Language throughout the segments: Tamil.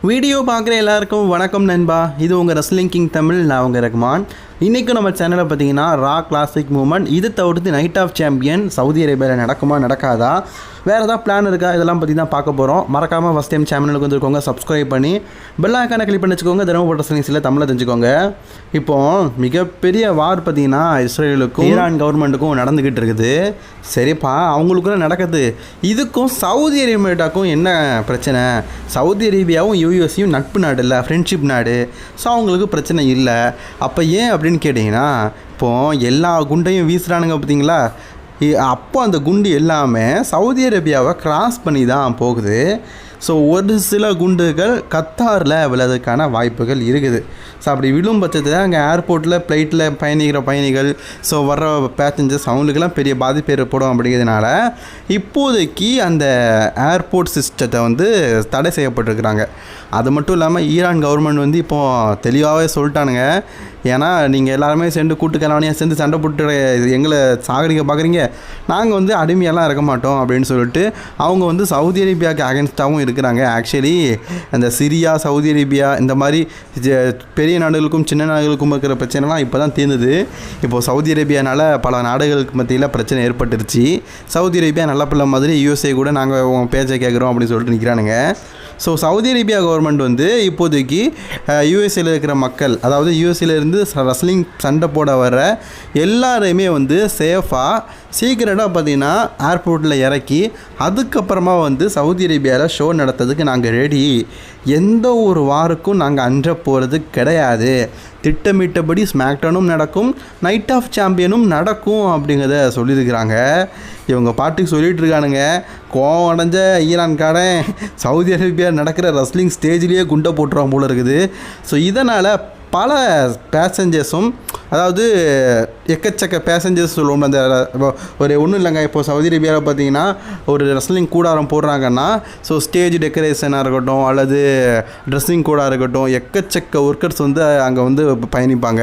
வீடியோ பார்க்குற எல்லாருக்கும் வணக்கம் நண்பா. இது உங்கள் ரெஸ்லிங் கிங் தமிழ். நான் உங்கள் ரஹ்மான். இன்றைக்கும் நம்ம சேனலில் பார்த்தீங்கன்னா ரா கிளாசிக் மூமெண்ட் இது தவிர்த்து நைட் ஆஃப் சாம்பியன் சவுதி அரேபியாவில் நடக்குமா நடக்காதா, வேறு ஏதாவது பிளான் இருக்கா, இதெல்லாம் பற்றி தான் பார்க்க போகிறோம். மறக்காமல் ஃபஸ்ட் டைம் சேனலுக்கு வந்துருக்கோங்க, சப்ஸ்கிரைப் பண்ணி பெல் ஐக்கானை கிளிக் பண்ணி வச்சுக்கோங்க. தினமும் ரெஸ்லிங்ஸில் தமிழில் தெரிஞ்சுக்கோங்க. இப்போது மிகப்பெரிய வார் பார்த்தீங்கன்னா இஸ்ரேலுக்கும் ஈரான் கவர்மெண்ட்டுக்கும் நடந்துக்கிட்டு இருக்குது. சரிப்பா, அவங்களுக்குள்ள நடக்குது. இதுக்கும் சவுதி அரேபியாவுக்கும் என்ன பிரச்சனை? சவுதி அரேபியாவும் யூஎஸ்யும் நட்பு நாடு இல்லை, ஃப்ரெண்ட்ஷிப் நாடு. ஸோ அவங்களுக்கு பிரச்சனை இல்லை. அப்போ ஏன் அப்படின்னு கேட்டிங்கன்னா, இப்போது எல்லா குண்டையும் வீசுகிறானுங்க பார்த்தீங்களா, அப்போ அந்த குண்டு எல்லாமே சவுதி அரேபியாவை கிராஸ் பண்ணி தான் போகுது. ஸோ ஒரு சில குண்டுகள் கத்தாரில் விழுறதுக்கான வாய்ப்புகள் இருக்குது. ஸோ அப்படி விழும் பட்சத்தில் அங்கே ஏர்போர்ட்டில் ஃப்ளைட்டில் பயணிக்கிற பயணிகள், ஸோ வர்ற பேசஞ்சர்ஸ் அவங்களுக்கெல்லாம் பெரிய பாதிப்பு ஏற்படும். அப்படிங்கிறதுனால இப்போதைக்கு அந்த ஏர்போர்ட் சிஸ்டத்தை வந்து தடை செய்யப்பட்டிருக்கிறாங்க. அது மட்டும் இல்லாமல் ஈரான் கவர்மெண்ட் இப்போது தெளிவாகவே சொல்லிட்டானுங்க. ஏன்னா நீங்கள் எல்லாருமே சேர்ந்து கூட்டுக்கலாவணியாக சேர்ந்து சண்டை போட்டு எங்களை சாகடிக்க பார்க்குறீங்க, நாங்கள் அடிமையெல்லாம் இருக்க மாட்டோம் அப்படின்னு சொல்லிட்டு அவங்க சவுதி அரேபியாவுக்கு அகென்ஸ்டாகவும் இருக்கிறாங்க. ஆக்சுவலி அந்த சிரியா, சவுதி அரேபியா இந்த மாதிரி பெரிய நாடுகளுக்கும் சின்ன நாடுகளுக்கும் இருக்கிற பிரச்சனைலாம் இப்போ தான் தீர்ந்தது. இப்போது சவுதி அரேபியானால் பல நாடுகளுக்கு மத்தியில் பிரச்சனை ஏற்பட்டுருச்சு. சவுதி அரேபியா நல்ல பிள்ளை மாதிரி யூஎஸ்ஏ கூட நாங்கள் உங்கள் பேச்சை கேட்குறோம் அப்படின்னு சொல்லிட்டு நிற்கிறானுங்க. ஸோ சவுதி அரேபியா கவர்மெண்ட் இப்போதைக்கு யூஎஸ்ஏல இருக்கிற மக்கள், அதாவது யூஎஸ்ஏலேருந்து ரெஸ்லிங் சண்டை போட வர எல்லாரையுமே சேஃபாக சீக்கிரட்டாக பார்த்தீங்கன்னா ஏர்போர்ட்டில் இறக்கி அதுக்கப்புறமா சவுதி அரேபியாவில் ஷோ நடத்துறதுக்கு நாங்கள் ரெடி. எந்த ஒரு வாருக்கும் நாங்கள் அஞ்ச போகிறது கிடையாது. திட்டமிட்டபடி ஸ்மாக்டவுனும் நடக்கும், நைட் ஆஃப் சாம்பியனும் நடக்கும் அப்படிங்கிறத சொல்லியிருக்கிறாங்க. இவங்க பாட்டுக்கு சொல்லிகிட்டு இருக்கானுங்க. கோவம் அடைஞ்ச ஈரான்காரன் சவுதி அரேபியா நடக்கிற ரெஸ்லிங் ஸ்டேஜ்லேயே குண்டை போட்டுருவாங்க போல இருக்குது. ஸோ இதனால் பல பேசஞ்சர்ஸும், அதாவது எக்கச்சக்க பேசஞ்சர்ஸ் சொல்லுவோம். அந்த ஒரு ஒன்றும் இல்லைங்க, இப்போது சவுதி அரேபியாவில் பார்த்தீங்கன்னா ஒரு ரெஸ்லிங் கூடாரம் போடுறாங்கன்னா, ஸோ ஸ்டேஜ் டெக்கரேஷனாக இருக்கட்டும் அல்லது ட்ரெஸ்ஸிங் கூடாக இருக்கட்டும், எக்கச்சக்க ஒர்க்கர்ஸ் அங்கே பயணிப்பாங்க.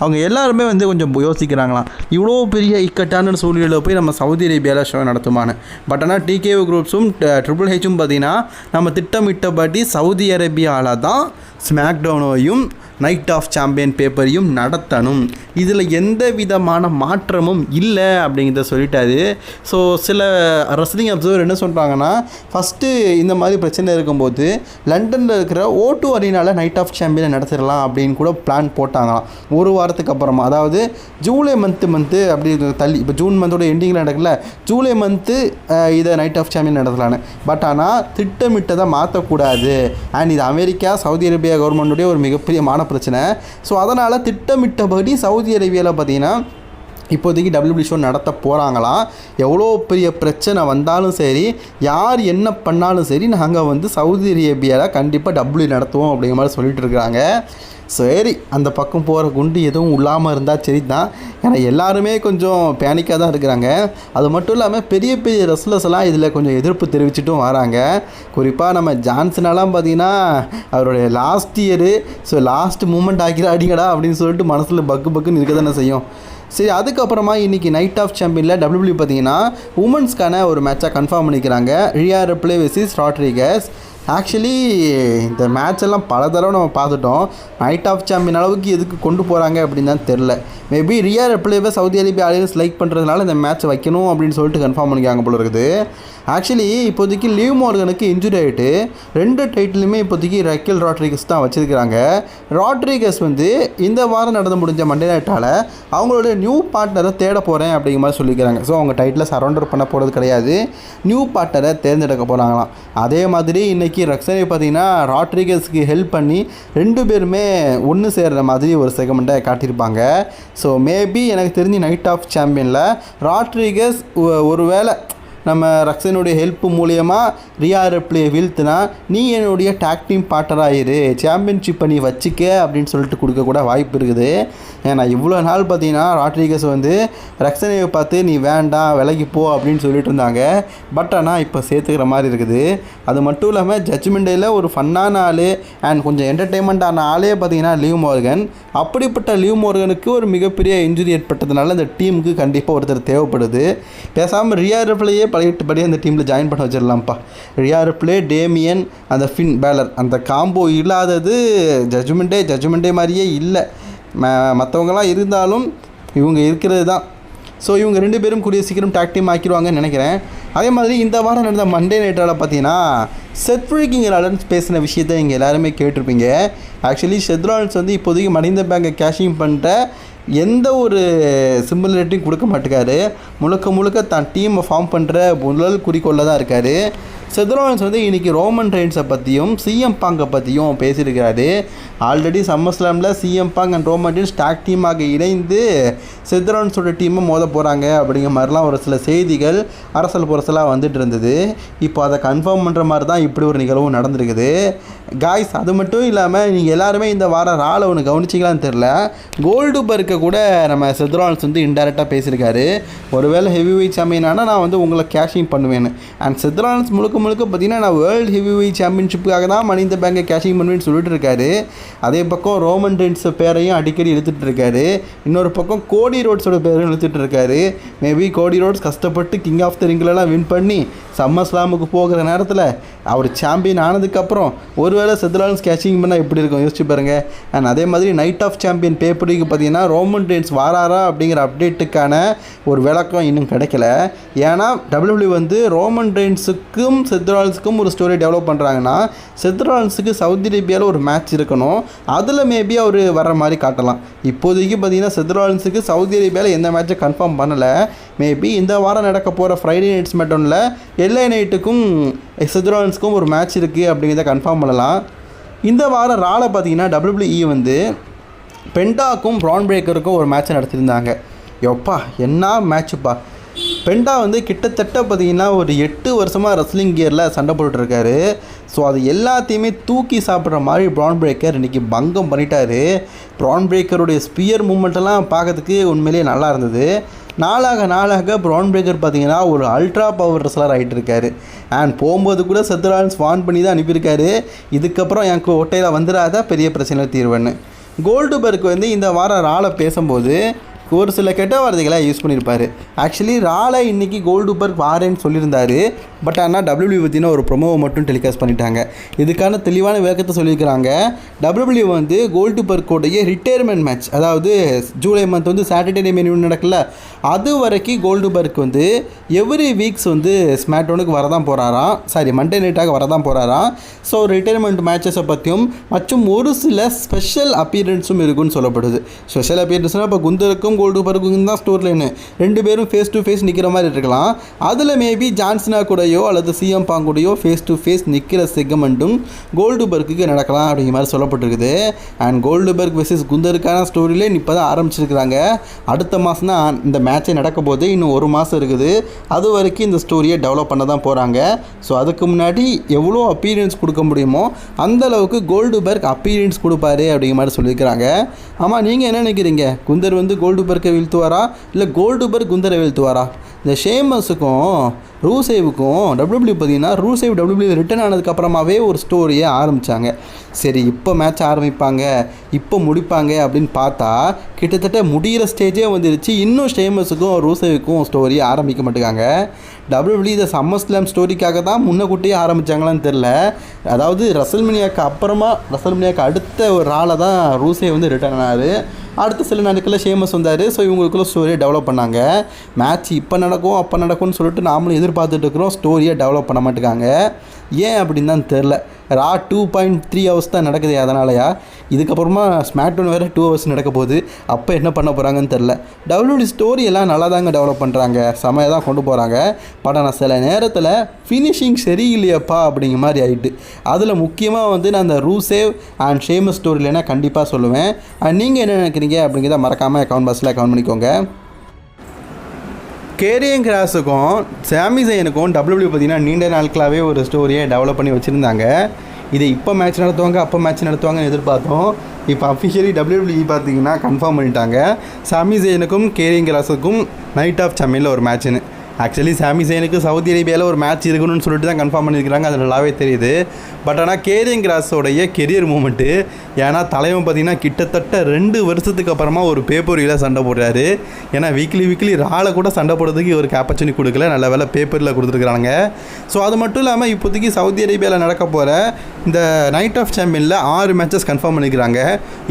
அவங்க எல்லாருமே கொஞ்சம் யோசிக்கிறாங்களாம், இவ்வளோ பெரிய இக்கட்டான சூழ்நிலையில் போய் நம்ம சவுதி அரேபியாவில் ஷோ நடத்துமான்னு. பட் ஆனால் டிகேஓ குரூப்ஸும் ட்ரிபிள் ஹெச்சும் பார்த்தீங்கன்னா நம்ம திட்டமிட்டபடி சவுதி அரேபியாவில் தான் ஸ்மாக்டவுனையும் நைட் ஆஃப் சாம்பியன் பேப்பரையும் நடத்தணும். இதில் எந்த விதமான மாற்றமும் இல்லை அப்படிங்கிறத சொல்லிட்டாரு. ஸோ சில ரெஸ்லிங் அப்சர்வர் என்ன சொல்கிறாங்கன்னா, ஃபஸ்ட்டு இந்த மாதிரி பிரச்சனை இருக்கும்போது லண்டனில் இருக்கிற O2 அரினாவில் நைட் ஆஃப் சாம்பியனை நடத்திடலாம் அப்படின்னு கூட பிளான் போட்டாங்களாம். ஒரு வாரத்துக்கு அப்புறமா, அதாவது ஜூலை மந்த்து அப்படி தள்ளி, இப்போ ஜூன் மந்தோட எண்டிங்கில் நடக்கல, ஜூலை மந்த்து இதை நைட் ஆஃப் சாம்பியன் நடத்தலான்னு. பட் ஆனால் திட்டமிட்டதை மாற்றக்கூடாது. அண்ட் இது அமெரிக்கா சவுதி அரேபியா கவர்மெண்ட்டுடைய ஒரு மிகப்பெரிய பிரச்சனை. ஸோ அதனால் திட்டமிட்டபடி சவுதி அரேபியாவில் பார்த்தீங்கன்னா இப்போதைக்கு WW ஷோ நடத்த போகிறாங்களாம். எவ்வளோ பெரிய பிரச்சனை வந்தாலும் சரி, யார் என்ன பண்ணாலும் சரி, நாங்கள் சவுதி அரேபியாவில் கண்டிப்பாக W நடத்துவோம் அப்படிங்கிற மாதிரி சொல்லிட்டு இருக்கிறாங்க. சரி, அந்த பக்கம் போகிற குண்டு எதுவும் இல்லாமல் இருந்தால் சரி தான். ஏன்னா எல்லாருமே கொஞ்சம் பேனிக்காக தான் இருக்கிறாங்க. அது மட்டும் இல்லாமல் பெரிய பெரிய ரெஸ்லர்ஸ் எல்லாம் இதில் கொஞ்சம் எதிர்ப்பு தெரிவிச்சிட்டும் வராங்க. குறிப்பாக நம்ம ஜான்சனெல்லாம் பார்த்திங்கன்னா அவருடைய last year, so last moment ஆக்கிடாடிங்கடா அப்படின்னு சொல்லிட்டு மனசில் பக்குன்னு இருக்க தானே செய்யும். சரி, அதுக்கப்புறமா இன்றைக்கி நைட் ஆஃப் சாம்பியனில் WWE பார்த்தீங்கன்னா உமன்ஸ்க்கான ஒரு மேட்சாக கன்ஃபார்ம் பண்ணிக்கிறாங்க. Riya reply versus Rodriguez. Actually இந்த மேட்ச் எல்லாம் பல தடவை நம்ம பார்த்துட்டோம். நைட் ஆஃப் சாம்பியன் அளவுக்கு எதுக்கு கொண்டு போகிறாங்க அப்படின்னு தான் தெரில. மேபி ரியா ரிப்ளேவை சவுதி அரேபியா ஆடியன்ஸ் லைக் பண்ணுறதுனால இந்த மேட்ச் வைக்கணும் அப்படின்னு சொல்லிட்டு கன்ஃபார்ம் பண்ணிக்காங்க போல இருக்குது. ஆக்சுவலி இப்போதைக்கு லிவ் மார்கனுக்கு இன்ஜுரி ஆகிட்டு 2 டைட்டிலுமே இப்போதைக்கு ரக்கேல் ராட்ரிகஸ் தான் வச்சுருக்கிறாங்க. ராட்ரிகஸ் இந்த வாரம் நடந்து முடிஞ்ச மண்டே நைட்டால் அவங்களோட நியூ பார்ட்னரை தேட போகிறேன் அப்படிங்கிற மாதிரி சொல்லிக்கிறாங்க. ஸோ அவங்க டைட்டில் சரௌண்டர் பண்ண போகிறது கிடையாது, நியூ பார்ட்னரை தேர்ந்தெடுக்க போகிறாங்களாம். அதே மாதிரி இன்றைக்கி ரக்ஸனை பார்த்தீங்கன்னா ராட்ரிகஸ்க்கு ஹெல்ப் பண்ணி 2 பேருமே ஒன்று சேர்கிற மாதிரி ஒரு செகமெண்ட்டை காட்டியிருப்பாங்க. ஸோ மேபி எனக்கு தெரிஞ்சு நைட் ஆஃப் சாம்பியனில் ராட்ரிகஸ் ஒருவேளை நம்ம ரக்ஸனுடைய ஹெல்ப் மூலியமாக ரியா ரிப்ளே வீழ்த்தினா, நீ என்னுடைய டாக் டீம் பார்ட்னராகிரு, சாம்பியன்ஷிப்பை நீ வச்சிக்க அப்படின்னு சொல்லிட்டு கொடுக்கக்கூட வாய்ப்பு இருக்குது. ஏன்னா இவ்வளோ நாள் பார்த்தீங்கன்னா ராட்ரிகஸ் ரக்ஸனையை பார்த்து நீ வேண்டாம் விலகி போ அப்படின்னு சொல்லிட்டு இருந்தாங்க. பட் ஆனால் இப்போ சேர்த்துக்கிற மாதிரி இருக்குது. அது மட்டும் இல்லாமல் ஜட்ஜ்மெண்ட் டேயில் ஒரு ஃபன்னான ஆள் அண்ட் கொஞ்சம் என்டர்டெயின்மெண்ட்டான ஆளே பார்த்தீங்கன்னா லிவ் மார்கன். அப்படிப்பட்ட லிவ் மார்கனுக்கு ஒரு மிகப்பெரிய இன்ஜுரி ஏற்பட்டதுனால இந்த டீமுக்கு கண்டிப்பாக ஒருத்தர் தேவைப்படுது. பேசாமல் ரியா ரிப்ளேயே பழையபடி அந்த டீமில் ஜாயின் பண்ண வச்சிடலாம்ப்பா. ரியா ரிப்ளே, டேமியன், அந்த ஃபின் பேலர், அந்த காம்போ இல்லாதது ஜட்ஜ்மெண்ட்டே மாதிரியே இல்லை. மற்றவங்களாம் இருந்தாலும் இவங்க இருக்கிறது தான். ஸோ இவங்க 2 பேரும் கூடிய சீக்கிரம் டாக் டீம் ஆக்கிடுவாங்கன்னு நினைக்கிறேன். அதே மாதிரி இந்த வாரம் நடந்த மண்டே நைட்டால் பார்த்தீங்கன்னா செத் ஃப்ரீக்கிங் ராலின்ஸ் பேசின விஷயத்தை நீங்கள் எல்லாருமே கேட்டிருப்பீங்க. ஆக்சுவலி செத் ராலின்ஸ் வந்து இப்போதைக்கு மணி இன் தி பேங்கை கேஷிங் பண்ணிட்ட எந்த ஒரு சிமிலரிட்டியும் கொடுக்க மாட்டேக்காரு. முழுக்க தான் டீமை ஃபார்ம் பண்ணுற முதல் குறிக்கோளில் தான் இருக்கார். செத் ராலின்ஸ் வந்து இன்றைக்கி ரோமன் ரெயின்ஸை பற்றியும் சிஎம் பாங்கை பற்றியும் பேசியிருக்கிறாரு. ஆல்ரெடி சம்மர்ஸ்லாமில் CM punk and Roman Reigns tag டீமாக இணைந்து செத் ராலின்ஸோட டீமை மோத போகிறாங்க அப்படிங்கிற மாதிரிலாம் ஒரு சில செய்திகள் அரசல் புரசலாக வந்துட்டு இருந்தது. இப்போ அதை கன்ஃபார்ம் பண்ணுற மாதிரி தான் இப்படி ஒரு நிகழ்வும் நடந்திருக்குது. காய்ஸ், அது மட்டும் இல்லாமல் நீங்கள் எல்லாருமே இந்த வாரம் ராலை ஒன்று கவனிச்சிக்கலான்னு தெரில, கோல்டுபர்க்கை கூட நம்ம செத் ராலின்ஸ் வந்து இன்டெரக்டாக பேசியிருக்காரு. ஒருவேளை ஹெவி வெயிட் சாம்பியனானா நான் வந்து உங்களை கேஷிங் பண்ணுவேன்னு. அண்ட் செத் ராலின்ஸ் முழுக்க பார்த்தீங்கன்னா நான் வேர்ல்டு ஹெவி வெயிட் சாம்பியன்ஷிப்புக்காக தான் மணி இன் தி பேங்கை கேஷிங் பண்ணுவேன்னு சொல்லிட்டு இருக்காரு. அதே பக்கம் ரோமன் ரெயின்ஸ் பேரையும் அடிக்கடி இழுத்துட்டு இருக்காரு. இன்னொரு பக்கம் கோடி ரோட்ஸோட பேரையும் இழுத்துட்டு இருக்காரு. மேபி கோடி ரோட்ஸ் கஷ்டப்பட்டு கிங் ஆஃப் த ரிங்லலாம் வின் பண்ணி சம்மர்ஸ்லாமுக்கு போகிற நேரத்தில் அவர் சாம்பியன் ஆனதுக்கப்புறம் ஒருவேளை செத் ராலின்ஸ் கேஷிங் பண்ணால் எப்படி இருக்கும் யோசிச்சு பாருங்கள். அண்ட் அதே மாதிரி நைட் ஆஃப் சாம்பியன் பேப்பருக்கு பார்த்தீங்கன்னா ரோமன் ரெயின்ஸ் வாராரா அப்படிங்கிற அப்டேட்டுக்கான ஒரு விளக்கம் இன்னும் கிடைக்கல. ஏன்னா WWE வந்து ரோமன் ரெயின்ஸுக்கும் செத் ராலின்ஸுக்கும் ஒரு ஸ்டோரி டெவலப் பண்ணுறாங்கன்னா செத் ராலின்ஸுக்கு சவுதி அரேபியாவில் ஒரு மேட்ச் இருக்கணும். அதில் மேபி அவர் வர்ற மாதிரி காட்டலாம். இப்போதைக்கு பார்த்தீங்கன்னா செத் ராலின்ஸுக்கு சவுதி அரேபியாவில் எந்த மேட்சை கன்ஃபார்ம் பண்ணலை. மேபி இந்த வாரம் நடக்க போகிற ஃப்ரைடே நைட்ஸ் மட்டும்ல எல்ஏ நைட்டுக்கும் செத் ராலின்ஸுக்கும் ஒரு மேட்ச் இருக்குது அப்படிங்கிறத கன்ஃபார்ம் பண்ணலாம். இந்த வாரம் ராலை பார்த்தீங்கன்னா WWE வந்து பெண்டாக்கும் ப்ரான் பிரேக்கருக்கும் ஒரு மேட்ச்சை நடத்தியிருந்தாங்க. எப்பா என்ன மேட்ச்சுப்பா! பெண்டா வந்து கிட்டத்தட்ட பார்த்தீங்கன்னா ஒரு 8 வருஷமாக ரெஸ்லிங் கியரில் சண்டை போட்டுட்ருக்காரு. ஸோ அது எல்லாத்தையுமே தூக்கி சாப்பிட்ற மாதிரி ப்ரான் பிரேக்கர் இன்றைக்கி பங்கம் பண்ணிட்டாரு. ப்ரான் பிரேக்கருடைய ஸ்பியர் மூமெண்ட்டெல்லாம் பார்க்கறதுக்கு உண்மையிலேயே நல்லா இருந்தது. நாளாக ப்ரான் பிரேக்கர் பார்த்தீங்கன்னா ஒரு அல்ட்ரா பவர் ரெஸ்லர் ஆகிட்டு இருக்காரு. அண்ட் போகும்போது கூட செத் ராலின்ஸ் வார்ன் பண்ணி தான் அனுப்பியிருக்காரு, இதுக்கப்புறம் எனக்கு ஒட்டையில் வந்துடாத பெரிய பிரச்சனை தீர்வுன்னு. கோல்டுபர்க் வந்து இந்த வாரம் ராலை பேசும்போது ஒரு சில கெட்ட வார்த்தைகளை யூஸ் பண்ணியிருப்பார். ஆக்சுவலி ராலை இன்றைக்கி கோல்டுபர்க் வாரேன்னு சொல்லியிருந்தார். பட் ஆனால் WWE பற்றின ஒரு ப்ரொமோவை மட்டும் டெலிகாஸ்ட் பண்ணிட்டாங்க. இதுக்கான தெளிவான விளக்கத்தை சொல்லியிருக்கிறாங்க. WWE வந்து கோல்டுபர்க்கோடைய ரிட்டையர்மெண்ட் மேட்ச், அதாவது ஜூலை மந்த் வந்து சாட்டர்டே மெனு நடக்கல, அது வரைக்கும் கோல்டுபர்க் வந்து எவ்ரி வீக்ஸ் வந்து ஸ்மாக்டவுனுக்கு வரதான் போகிறாராம், மண்டே நைட்டாக வரதான் போகிறாராம். ஸோ ரிட்டையர்மெண்ட் மேட்சஸை பற்றியும் மற்றும் ஒரு சில ஸ்பெஷல் அப்பியரன்ஸும் இருக்குன்னு சொல்லப்படுது. ஸ்பெஷல் அப்பியரன்ஸ்னால் இப்போ குந்தருக்கும் கோல்டுபர்க்கும் தான் ஸ்டோர் லைனு 2 பேரும் ஃபேஸ் டு ஃபேஸ் நிற்கிற மாதிரி இருக்கலாம். அதில் மேபி ஜான்சனா கூடயோ அல்லது சிஎம் பாங் கூடயோ ஃபேஸ் டு ஃபேஸ் நிற்கிற செக்மெண்ட்டும் கோல்டுபர்க்கு நடக்கலாம் அப்படிங்கிற மாதிரி சொல்லப்பட்டிருக்குது. அண்ட் கோல்டுபர்க் வெர்சஸ் குந்தருக்கான ஸ்டோரியிலே இப்போ தான் ஆரம்பிச்சிருக்கிறாங்க. அடுத்த மாதம் தான் இந்த மேட்சே நடக்க போது. இன்னும் 1 மாதம் இருக்குது. அது வரைக்கும் இந்த ஸ்டோரியை டெவலப் பண்ண தான் போகிறாங்க. ஸோ அதுக்கு முன்னாடி எவ்வளோ அப்பீரியன்ஸ் கொடுக்க முடியுமோ அந்தளவுக்கு கோல்டுபர்க் அப்பீரியன்ஸ் கொடுப்பாரு அப்படிங்கிற மாதிரி சொல்லியிருக்கிறாங்க. ஆமாம், நீங்கள் என்ன நினைக்கிறீங்க? குந்தர் வந்து கோல்டுபர்க்கை வீழ்த்துவாரா இல்லை கோல்டுபர்க் குந்தரை வீழ்த்துவாரா? இந்த ஷேமஸுக்கும் ரூசேவுக்கும் WWE பார்த்தீங்கன்னா ரூசேவ் WWE ரிட்டர்ன் ஆனதுக்கப்புறமாவே ஒரு ஸ்டோரியை ஆரம்பித்தாங்க. சரி, இப்போ மேட்ச் ஆரம்பிப்பாங்க, இப்போ முடிப்பாங்க அப்படின்னு பார்த்தா கிட்டத்தட்ட முடிகிற ஸ்டேஜே வந்துருச்சு. இன்னும் ஷேமஸுக்கும் ரூசேவுக்கும் ஸ்டோரியை ஆரம்பிக்க மாட்டேங்காங்க. WWE இந்த சம்மர்ஸ்லாம் ஸ்டோரிக்காக தான் முன்னக்கூட்டியே ஆரம்பித்தாங்களான்னு தெரில. அதாவது ரசல்மனியாக்கு அடுத்த ஒரு ராலை தான் ரூசே வந்து ரிட்டர்ன் ஆனார். அடுத்த சில நாட்களில் ஷேமஸ் வந்தார். ஸோ இவங்களுக்குள்ள ஸ்டோரியை டெவலப் பண்ணாங்க. மேட்ச் இப்போ நடக்கும் அப்போ நடக்கும்னு சொல்லிட்டு நாமளும் எதிர்பார்த்துட்டு இருக்கிறோம். ஸ்டோரியை டெவலப் பண்ண மாட்டேங்காங்க. ஏன் அப்படின்னு தான் தெரில. ரா 2.3 hours தான் நடக்குது. அதனாலயா? இதுக்கப்புறமா ஸ்மாக்டவுன் வேறு 2 hours நடக்க போகுது. அப்போ என்ன பண்ண போகிறாங்கன்னு தெரில. WWE ஸ்டோரி எல்லாம் நல்லா தாங்க டெவலப் பண்ணுறாங்க, செமையாக தான் கொண்டு போகிறாங்க. பட் ஆனால் சில நேரத்தில் ஃபினிஷிங் சரியில்லையப்பா அப்படிங்கிற மாதிரி ஆகிட்டு. அதில் முக்கியமாக வந்து நான் அந்த ரூசேவ் அண்ட் ஷேமஸ் ஸ்டோரியில்னா கண்டிப்பாக சொல்லுவேன். நீங்கள் என்ன நினைக்கிறீங்க அப்படிங்கிறத மறக்காமல் கமெண்ட் பாக்ஸில் கமெண்ட் பண்ணிக்கோங்க. கேரியன் கிராஸுக்கும் சாமி ஜெயினுக்கும் WWE பார்த்தீங்கன்னா நீண்ட நாட்களாகவே ஒரு ஸ்டோரியை டெவலப் பண்ணி வச்சுருந்தாங்க. இதை இப்போ மேட்ச் நடத்துவாங்க அப்போ மேட்ச் நடத்துவாங்கன்னு எதிர்பார்த்தோம். இப்போ அஃபிஷியலி WWE பார்த்தீங்கன்னா கன்ஃபார்ம் பண்ணிட்டாங்க. சாமி ஜெயினுக்கும் கேரியன் கிராஸுக்கும் நைட் ஆஃப் சாம்பியனில் ஒரு மேட்ச்னு. ஆக்சுவலி சாமி சேனுக்கு சவுதி அரேபியாவில் ஒரு மேட்ச் இருக்கணும்னு சொல்லிட்டு தான் கன்ஃபார்ம் பண்ணியிருக்கிறாங்க, அது நல்லாவே தெரியுது. பட் ஆனால் கேரிங் கிராஸோடைய கெரியர் மூமெண்ட்டு, ஏன்னா தலைவன் பார்த்திங்கன்னா கிட்டத்தட்ட 2 வருஷத்துக்கு அப்புறமா ஒரு பேப்பரியில் சண்டை போடுறாரு. ஏன்னா வீக்லி ராலை கூட சண்டை போடுறதுக்கு ஒரு ஆப்பர்ச்சுனிட்டி கொடுக்கல, நல்ல வேலை பேப்பரில் கொடுத்துருக்குறாங்க. ஸோ அது மட்டும் இல்லாமல் இப்போதைக்கு சவுதி அரேபியாவில் நடக்க போகிற இந்த நைட் ஆஃப் சாம்பியனில் 6 மேட்சஸ் கன்ஃபார்ம் பண்ணிக்கிறாங்க.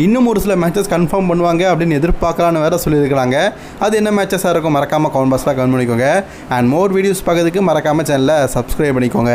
இன்னும் ஒரு சில மேட்சஸ் கன்ஃபார்ம் பண்ணுவாங்க அப்படின்னு எதிர்பார்க்கலான்னு வேறு சொல்லியிருக்கிறாங்க. அது என்ன மேட்சஸாக இருக்கும் மறக்காமல் கமெண்ட் பாக்ஸில் கமெண்ட் பண்ணிக்கோங்க. அண்ட் மோர் வீடியோஸ் பார்க்கறதுக்கு மறக்காமல் சேனலை சப்ஸ்கிரைப் பண்ணிக்கோங்க.